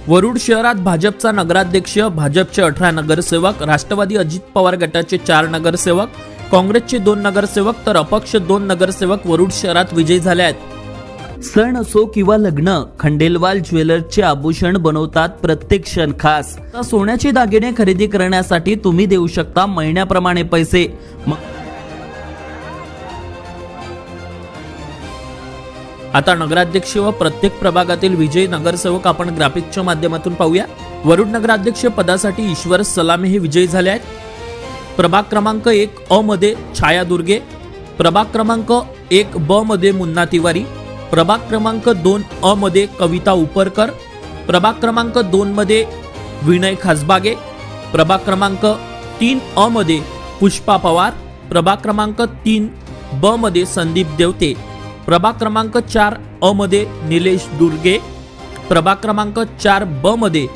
वरुड शहरात भाजपचा नगराध्यक्ष, भाजपचे 18 नगरसेवक, राष्ट्रवादी अजित पवार गटाचे 4 नगरसेवक, काँग्रेसचे 2 नगरसेवक तर अपक्ष 2 नगरसेवक वरुड शहरात विजयी झाले आहेत। सण असो किंवा लग्न, खंडेलवाल ज्वेलर्सचे आभूषण बनवतात प्रत्येक क्षण खास। सोन्याचे दागिने खरेदी करण्यासाठी तुम्ही देऊ शकता महिन्याप्रमाणे पैसे। आता नगराध्यक्ष व प्रत्येक प्रभागातील विजयी नगरसेवक आपण ग्राफिकच्या माध्यमातून पाहूया। वरुड नगराध्यक्ष पदासाठी ईश्वर सलामे हे विजयी झाले आहेत। प्रभाग क्रमांक 1 अ मध्ये छाया दुर्गे, प्रभाग क्रमांक 1 ब मध्ये मुन्ना तिवारी, प्रभाग क्रमांक 2 अ मध्ये कविता उपरकर, प्रभाग क्रमांक 2 मध्ये विनय खासबागे, प्रभाग क्रमांक 3 अ मध्ये पुष्पा पवार, प्रभाग क्रमांक 3 ब मध्ये संदीप देवते, प्रभाग क्रमांक 4 अ मध्ये निलेश दुर्गे, प्रभाग क्रमांक 4 ब मध्ये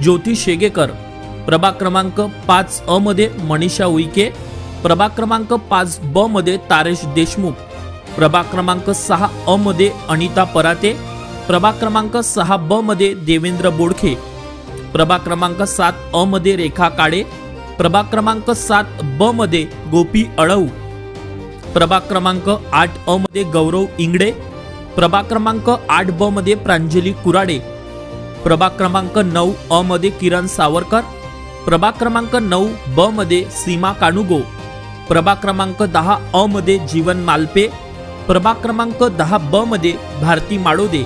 ज्योती शेगेकर, प्रभाग क्रमांक 5 अ मध्ये मनीषा उईके, प्रभाग क्रमांक 5 ब मध्ये तारेश देशमुख, प्रभाग क्रमांक 6 अ मध्ये अनिता पराते, प्रभाग क्रमांक 6 ब मध्ये देवेंद्र बोडखे, प्रभाग क्रमांक 7 अ मध्ये रेखा काळे, प्रभाग क्रमांक 7 ब मध्ये गोपी अळऊ, प्रभाग क्रमांक 8 अ मध्ये गौरव इंगडे, प्रभाग क्रमांक 8 ब मध्ये प्रांजली कुराडे, प्रभाग क्रमांक 9 अ मध्ये किरण सावरकर, प्रभाग क्रमांक 9 ब मध्ये सीमा कानुगो, प्रभाग क्रमांक 10 अ मध्ये जीवन मालपे, प्रभाग क्रमांक 10 ब मध्ये भारती माडोदे,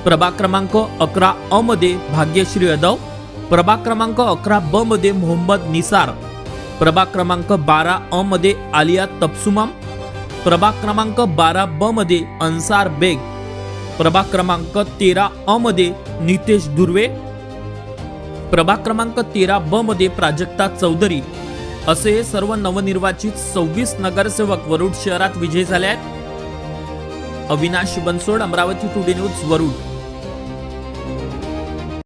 प्रभाग क्रमांक 11 अ मध्ये भाग्यश्री यादव, प्रभाग क्रमांक 11 ब मध्ये मोहम्मद निसार, प्रभाग क्रमांक 12 अ मध्ये आलिया तबसुमम, प्रभाग क्रमांक 12 ब मध्ये अन्सार बेग, प्रभाग क्रमांक 13 अ मध्ये नितेश दुर्वे, प्रभाग क्रमांक 13 ब मध्ये प्राजक्ता चौधरी असे हे सर्व नवनिर्वाचित 26 नगरसेवक वरुड शहरात विजयी झाले आहेत। Avinash Bansod, Amravati today news, Warud.